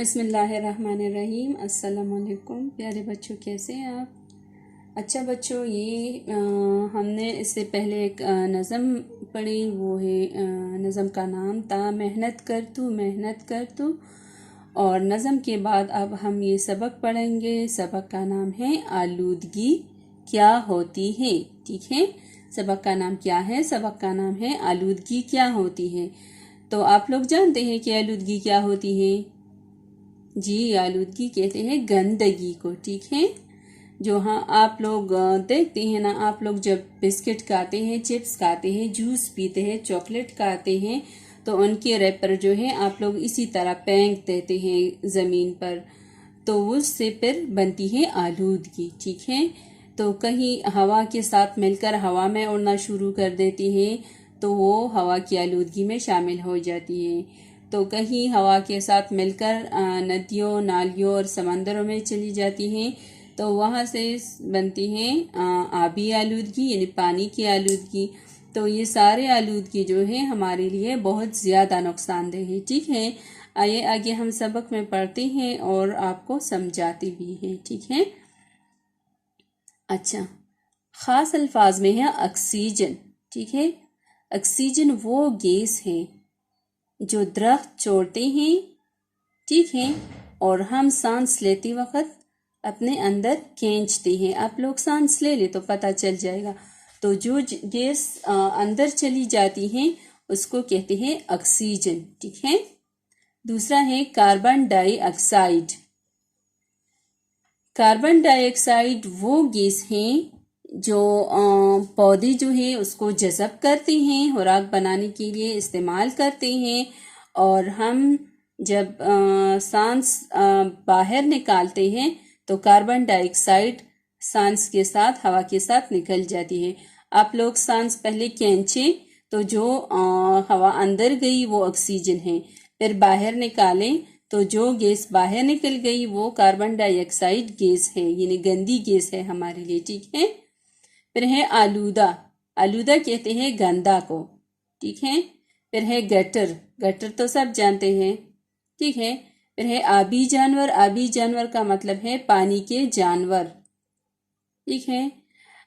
بسم اللہ الرحمن الرحیم۔ السلام علیکم پیارے بچوں، کیسے ہیں آپ؟ اچھا بچوں، یہ ہم نے اس سے پہلے ایک نظم پڑھی، وہ ہے نظم کا نام تھا محنت کر تو، اور نظم کے بعد اب ہم یہ سبق پڑھیں گے۔ سبق کا نام ہے آلودگی کیا ہوتی ہے۔ ٹھیک ہے، سبق کا نام کیا ہے؟ سبق کا نام ہے آلودگی کیا ہوتی ہے۔ تو آپ لوگ جانتے ہیں کہ آلودگی کیا ہوتی ہے؟ جی، آلودگی کہتے ہیں گندگی کو۔ ٹھیک ہے، جو آپ لوگ دیکھتے ہیں نا، آپ لوگ جب بسکٹ کھاتے ہیں، چپس کھاتے ہیں، جوس پیتے ہیں، چاکلیٹ کھاتے ہیں، تو ان کے ریپر جو ہے آپ لوگ اسی طرح پھینک دیتے ہیں زمین پر، تو اس سے پھر بنتی ہے آلودگی۔ ٹھیک ہے، تو کہیں ہوا کے ساتھ مل کر ہوا میں اڑنا شروع کر دیتی ہیں تو وہ ہوا کی آلودگی میں شامل ہو جاتی ہے۔ تو کہیں ہوا کے ساتھ مل کر ندیوں، نالیوں اور سمندروں میں چلی جاتی ہیں تو وہاں سے بنتی ہیں آبی آلودگی، یعنی پانی کی آلودگی۔ تو یہ سارے آلودگی جو ہے ہمارے لیے بہت زیادہ نقصان دہ ہے۔ ٹھیک ہے، آئیے آگے ہم سبق میں پڑھتے ہیں اور آپ کو سمجھاتے بھی ہیں۔ ٹھیک ہے، اچھا، خاص الفاظ میں ہے آکسیجن۔ ٹھیک ہے، آکسیجن وہ گیس ہے جو درخت چھوڑتے ہیں، ٹھیک ہے، اور ہم سانس لیتے وقت اپنے اندر کھینچتے ہیں۔ آپ لوگ سانس لے لے تو پتہ چل جائے گا۔ تو جو گیس اندر چلی جاتی ہیں اس کو کہتے ہیں آکسیجن۔ ٹھیک ہے، دوسرا ہے کاربن ڈائی آکسائڈ۔ کاربن ڈائی آکسائڈ وہ گیس ہیں جو پودے جو ہیں اس کو جذب کرتے ہیں، خوراک بنانے کے لیے استعمال کرتے ہیں، اور ہم جب سانس باہر نکالتے ہیں تو کاربن ڈائی آکسائڈ سانس کے ساتھ، ہوا کے ساتھ نکل جاتی ہے۔ آپ لوگ سانس پہلے کھینچیں تو جو ہوا اندر گئی وہ آکسیجن ہے، پھر باہر نکالیں تو جو گیس باہر نکل گئی وہ کاربن ڈائی آکسائڈ گیس ہے، یعنی گندی گیس ہے ہمارے لیے۔ ٹھیک ہے، پھر ہے آلودہ۔ آلودہ کہتے ہیں گندا کو۔ ٹھیک ہے، پھر ہے گٹر۔ گٹر تو سب جانتے ہیں۔ ٹھیک ہے، پھر ہے آبی جانور۔ آبی جانور کا مطلب ہے پانی کے جانور۔ ٹھیک ہے،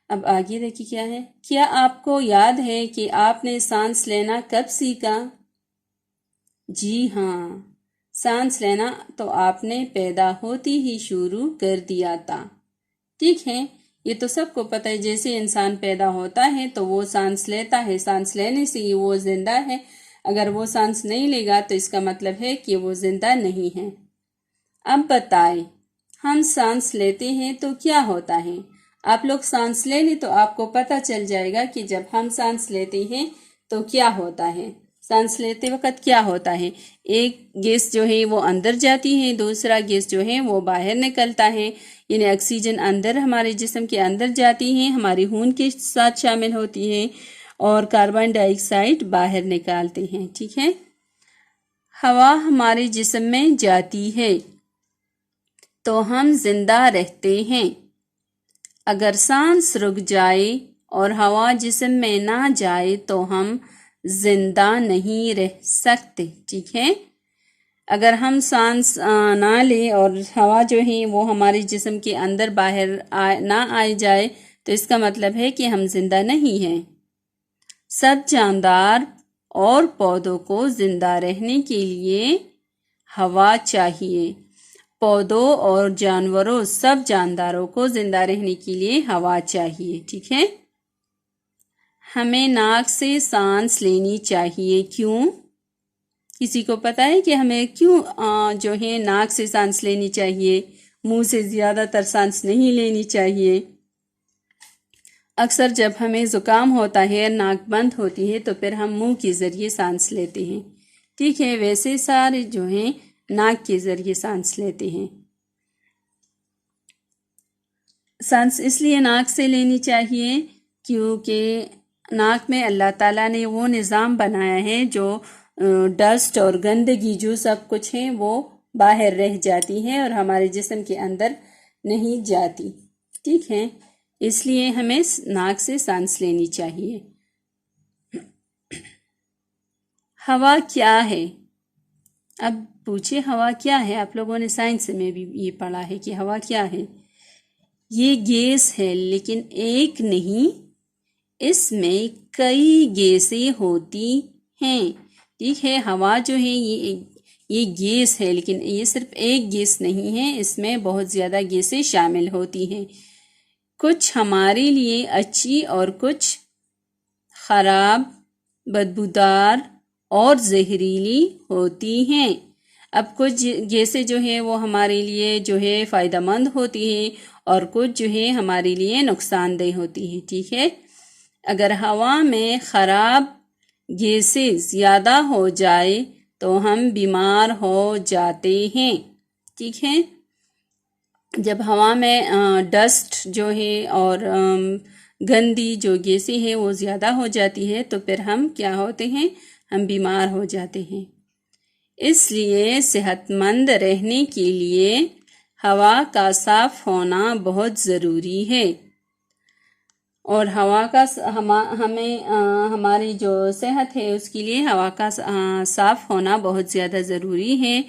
اب آگے دیکھیے کیا ہے۔ کیا آپ کو یاد ہے کہ آپ نے سانس لینا کب سیکھا؟ جی ہاں، سانس لینا تو آپ نے پیدا ہوتی ہی شروع کر دیا تھا۔ ٹھیک ہے، یہ تو سب کو پتہ ہے، جیسے انسان پیدا ہوتا ہے تو وہ سانس لیتا ہے، سانس لینے سے ہی وہ زندہ ہے۔ اگر وہ سانس نہیں لے گا تو اس کا مطلب ہے کہ وہ زندہ نہیں ہے۔ اب بتائیں، ہم سانس لیتے ہیں تو کیا ہوتا ہے؟ آپ لوگ سانس لے لیں تو آپ کو پتہ چل جائے گا کہ جب ہم سانس لیتے ہیں تو کیا ہوتا ہے۔ سانس لیتے وقت کیا ہوتا ہے؟ ایک گیس جو ہے وہ اندر جاتی ہے، دوسرا گیس جو ہے وہ باہر نکلتا ہے، یعنی آکسیجن اندر ہمارے جسم کے اندر جاتی ہے، ہماری خون کے ساتھ شامل ہوتی ہے، اور کاربن ڈائی آکسائڈ باہر نکالتے ہیں۔ ٹھیک ہے، ہوا ہمارے جسم میں جاتی ہے تو ہم زندہ رہتے ہیں۔ اگر سانس رک جائے اور ہوا جسم میں نہ جائے تو ہم زندہ نہیں رہ سکتے۔ ٹھیک ہے، اگر ہم سانس نہ لیں اور ہوا جو ہے وہ ہمارے جسم کے اندر باہر نہ آئے جائے تو اس کا مطلب ہے کہ ہم زندہ نہیں ہیں۔ سب جاندار اور پودوں کو زندہ رہنے کے لیے ہوا چاہیے۔ پودوں اور جانوروں، سب جانداروں کو زندہ رہنے کے لیے ہوا چاہیے۔ ٹھیک ہے، ہمیں ناک سے سانس لینی چاہیے۔ کیوں؟ کسی کو پتہ ہے کہ ہمیں کیوں جو ہے ناک سے سانس لینی چاہیے، منہ سے زیادہ تر سانس نہیں لینی چاہیے؟ اکثر جب ہمیں زکام ہوتا ہے، ناک بند ہوتی ہے، تو پھر ہم منہ کے ذریعے سانس لیتے ہیں۔ ٹھیک ہے، ویسے سارے جو ہیں ناک کے ذریعے سانس لیتے ہیں۔ سانس اس لیے ناک سے لینی چاہیے کیونکہ ناک میں اللہ تعالیٰ نے وہ نظام بنایا ہے جو ڈسٹ اور گندگی جو سب کچھ ہیں وہ باہر رہ جاتی ہے اور ہمارے جسم کے اندر نہیں جاتی۔ ٹھیک ہے، اس لیے ہمیں ناک سے سانس لینی چاہیے۔ ہوا کیا ہے؟ اب پوچھے ہوا کیا ہے؟ آپ لوگوں نے سائنس میں بھی یہ پڑھا ہے کہ ہوا کیا ہے؟ یہ گیس ہے، لیکن ایک نہیں، اس میں کئی گیسیں ہوتی ہیں، ٹھیک ہے؟ ہوا جو ہے یہ گیس ہے، لیکن یہ صرف ایک گیس نہیں ہے، اس میں بہت زیادہ گیسیں شامل ہوتی ہیں، کچھ ہمارے لیے اچھی اور کچھ خراب، بدبودار اور زہریلی ہوتی ہیں۔ اب کچھ گیسیں جو ہیں وہ ہمارے لیے جو ہے فائدہ مند ہوتی ہیں اور کچھ جو ہے ہمارے لیے نقصان دہ ہوتی ہیں، ٹھیک ہے؟ اگر ہوا میں خراب گیسیں زیادہ ہو جائے تو ہم بیمار ہو جاتے ہیں، ٹھیک ہے؟ جب ہوا میں ڈسٹ جو ہے اور گندی جو گیسیں ہیں وہ زیادہ ہو جاتی ہے تو پھر ہم کیا ہوتے ہیں؟ ہم بیمار ہو جاتے ہیں۔ اس لیے صحت مند رہنے کے لیے ہوا کا صاف ہونا بہت ضروری ہے، اور ہوا کا ہمیں ہماری جو صحت ہے اس کے لیے ہوا کا صاف ہونا بہت زیادہ ضروری ہے۔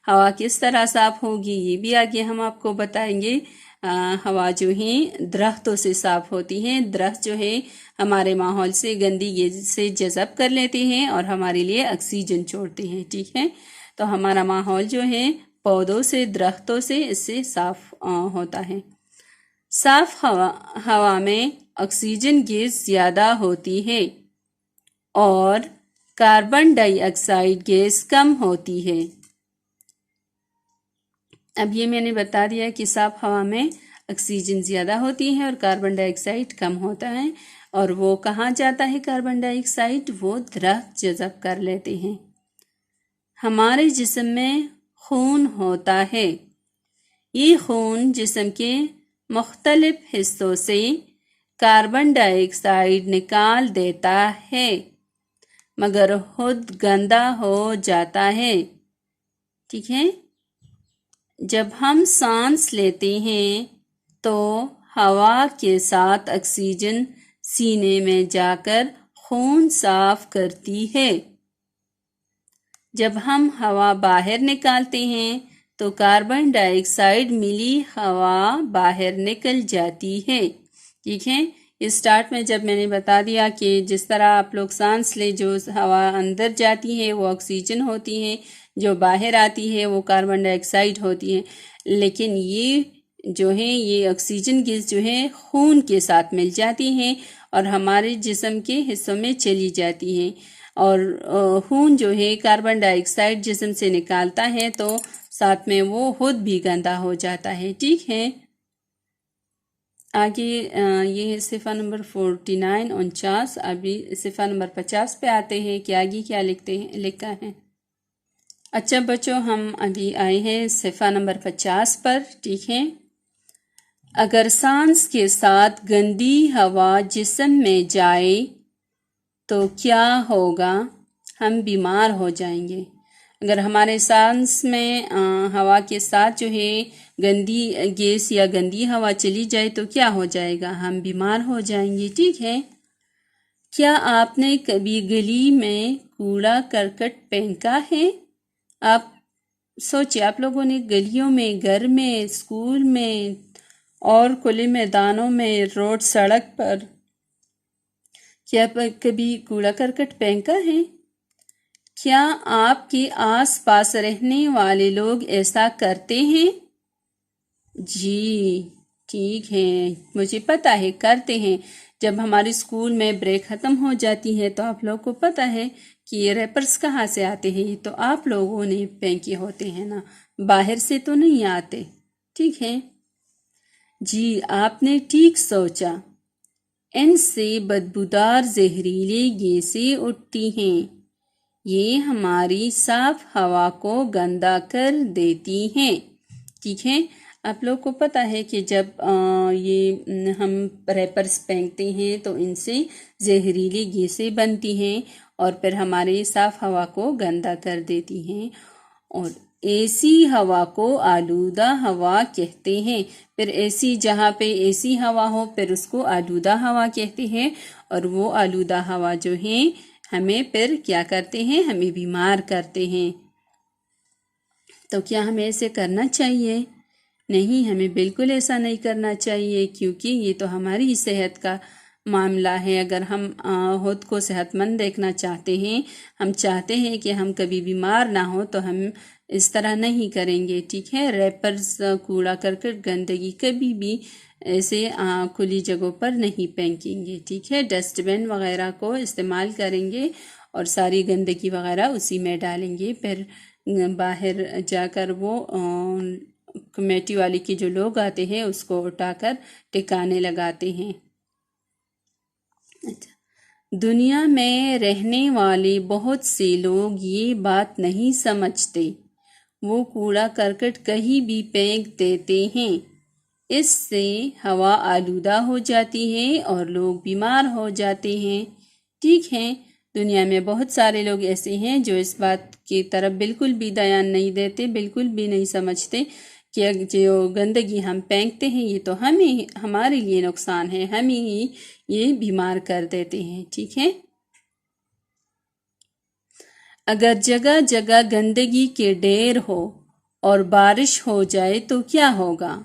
ہوا کس طرح صاف ہوگی یہ بھی آگے ہم آپ کو بتائیں گے۔ ہوا جو ہے درختوں سے صاف ہوتی ہے، درخت جو ہے ہمارے ماحول سے گندی گیس سے جذب کر لیتے ہیں اور ہمارے لیے آکسیجن چھوڑتے ہیں، ٹھیک ہے؟ تو ہمارا ماحول جو ہے پودوں سے، درختوں سے، اس سے صاف ہوتا ہے۔ صاف ہوا میں آکسیجن گیس زیادہ ہوتی ہے اور کاربن ڈائی آکسائڈ گیس کم ہوتی ہے۔ اب یہ میں نے بتا دیا کہ صاف ہوا میں آکسیجن زیادہ ہوتی ہے اور کاربن ڈائی آکسائڈ کم ہوتا ہے، اور وہ کہاں جاتا ہے کاربن ڈائی آکسائڈ؟ وہ درخت جذب کر لیتے ہیں۔ ہمارے جسم میں خون ہوتا ہے، یہ خون جسم کے مختلف حصوں سے کاربن ڈائی آکسائڈ نکال دیتا ہے، مگر خود گندا ہو جاتا ہے، ٹھیک ہے؟ جب ہم سانس لیتے ہیں تو ہوا کے ساتھ آکسیجن سینے میں جا کر خون صاف کرتی ہے۔ جب ہم ہوا باہر نکالتے ہیں تو کاربن ڈائی آکسائڈ ملی ہوا باہر نکل جاتی ہے، ٹھیک ہے؟ اسٹارٹ میں جب میں نے بتا دیا کہ جس طرح آپ لوگ سانس لے، جو ہوا اندر جاتی ہے وہ آکسیجن ہوتی ہے، جو باہر آتی ہے وہ کاربن ڈائی آکسائڈ ہوتی ہے، لیکن یہ جو ہے یہ آکسیجن گیس جو ہے خون کے ساتھ مل جاتی ہیں اور ہمارے جسم کے حصوں میں چلی جاتی ہیں، اور خون جو ہے کاربن ڈائی آکسائڈ جسم سے نکالتا ہے تو ساتھ میں وہ خود بھی گندا ہو جاتا ہے، ٹھیک ہے؟ آگے یہ ہے صفحہ نمبر 49 49۔ ابھی صفحہ نمبر 50 پہ آتے ہیں کہ آگے کیا لکھا ہے۔ اچھا بچوں، ہم ابھی آئے ہیں صفحہ نمبر 50 پر، ٹھیک ہے؟ اگر سانس کے ساتھ گندی ہوا جسم میں جائے تو کیا ہوگا؟ ہم بیمار ہو جائیں گے۔ اگر ہمارے سانس میں ہوا کے ساتھ جو ہے گندی گیس یا گندی ہوا چلی جائے تو کیا ہو جائے گا؟ ہم بیمار ہو جائیں گے، ٹھیک ہے؟ کیا آپ نے کبھی گلی میں کوڑا کرکٹ پھینکا ہے؟ آپ سوچیں، آپ لوگوں نے گلیوں میں، گھر میں، اسکول میں اور کھلے میدانوں میں، روڈ، سڑک پر کیا کبھی کوڑا کرکٹ پھینکا ہے؟ کیا آپ کے آس پاس رہنے والے لوگ ایسا کرتے ہیں؟ جی ٹھیک ہے، مجھے پتہ ہے کرتے ہیں۔ جب ہمارے اسکول میں بریک ختم ہو جاتی ہے تو آپ لوگ کو پتہ ہے کہ یہ ریپرز کہاں سے آتے ہیں، تو آپ لوگوں نے پھینکے ہوتے ہیں نا، باہر سے تو نہیں آتے، ٹھیک ہے؟ جی آپ نے ٹھیک سوچا، ان سے بدبودار زہریلی گیسیں اٹھتی ہیں، یہ ہماری صاف ہوا کو گندا کر دیتی ہیں، ٹھیک ہے؟ آپ لوگ کو پتہ ہے کہ جب یہ ہم ریپرز پھینکتے ہیں تو ان سے زہریلی گیسیں بنتی ہیں اور پھر ہماری صاف ہوا کو گندا کر دیتی ہیں، اور ایسی ہوا کو آلودہ ہوا کہتے ہیں۔ پھر ایسی جہاں پہ ایسی ہوا ہو پھر اس کو آلودہ ہوا کہتے ہیں، اور وہ آلودہ ہوا جو ہے ہمیں پھر کیا کرتے ہیں؟ ہمیں بیمار کرتے ہیں۔ تو کیا ہمیں ایسے کرنا چاہیے؟ نہیں، ہمیں بالکل ایسا نہیں کرنا چاہیے، کیونکہ یہ تو ہماری صحت کا معاملہ ہے۔ اگر ہم خود کو صحت مند دیکھنا چاہتے ہیں، ہم چاہتے ہیں کہ ہم کبھی بیمار نہ ہوں، تو ہم اس طرح نہیں کریں گے، ٹھیک ہے؟ ریپرز، کوڑا کرکٹ، گندگی کبھی بھی ایسے کھلی جگہوں پر نہیں پھینکیں گے، ٹھیک ہے؟ ڈسٹ بن وغیرہ کو استعمال کریں گے اور ساری گندگی وغیرہ اسی میں ڈالیں گے، پھر باہر جا کر وہ کمیٹی والی کے جو لوگ آتے ہیں اس کو اٹھا کر ٹھکانے لگاتے ہیں۔ دنیا میں رہنے والے بہت سے لوگ یہ بات نہیں سمجھتے، وہ کوڑا کرکٹ کہیں بھی پھینک دیتے ہیں، اس سے ہوا آلودہ ہو جاتی ہے اور لوگ بیمار ہو جاتے ہیں، ٹھیک ہے؟ دنیا میں بہت سارے لوگ ایسے ہیں جو اس بات کی طرف بالکل بھی دھیان نہیں دیتے، بالکل بھی نہیں سمجھتے کہ جو گندگی ہم پھینکتے ہیں یہ تو ہمارے لیے نقصان ہے، ہمیں ہی یہ بیمار کر دیتے ہیں، ٹھیک ہے؟ اگر جگہ جگہ گندگی کے ڈھیر ہو اور بارش ہو جائے تو کیا ہوگا؟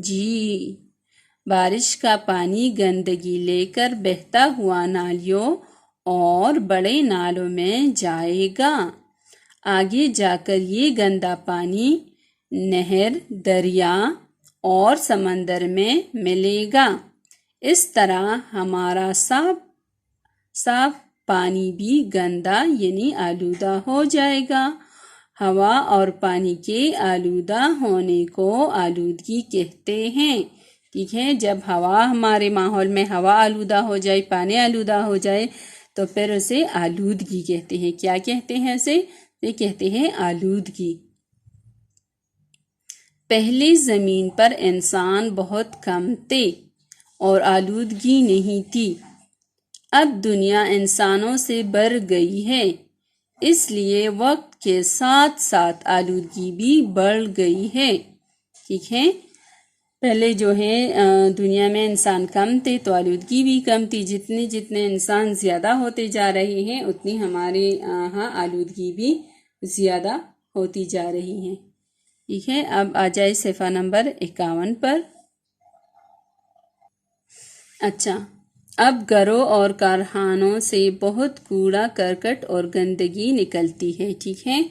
جی، بارش کا پانی گندگی لے کر بہتا ہوا نالیوں اور بڑے نالوں میں جائے گا، آگے جا کر یہ گندا پانی نہر، دریا اور سمندر میں ملے گا، اس طرح ہمارا صاف پانی بھی گندا یعنی آلودہ ہو جائے گا۔ ہوا اور پانی کے آلودہ ہونے کو آلودگی کہتے ہیں، ٹھیک ہے؟ جب ہوا ہمارے ماحول میں ہوا آلودہ ہو جائے، پانی آلودہ ہو جائے تو پھر اسے آلودگی کہتے ہیں۔ کیا کہتے ہیں اسے؟ یہ کہتے ہیں آلودگی۔ پہلے زمین پر انسان بہت کم تھے اور آلودگی نہیں تھی، اب دنیا انسانوں سے بھر گئی ہے، اس لیے وقت کے ساتھ ساتھ آلودگی بھی بڑھ گئی ہے، ٹھیک ہے؟ پہلے جو ہے دنیا میں انسان کم تھے تو آلودگی بھی کم تھی، جتنے انسان زیادہ ہوتے جا رہے ہیں اتنی ہمارے ہاں آلودگی بھی زیادہ ہوتی جا رہی ہے، ٹھیک ہے؟ اب آ جائے صفحہ نمبر 51 پر۔ اچھا، اب گھروں اور کارخانوں سے بہت کوڑا کرکٹ اور گندگی نکلتی ہے، ٹھیک ہے؟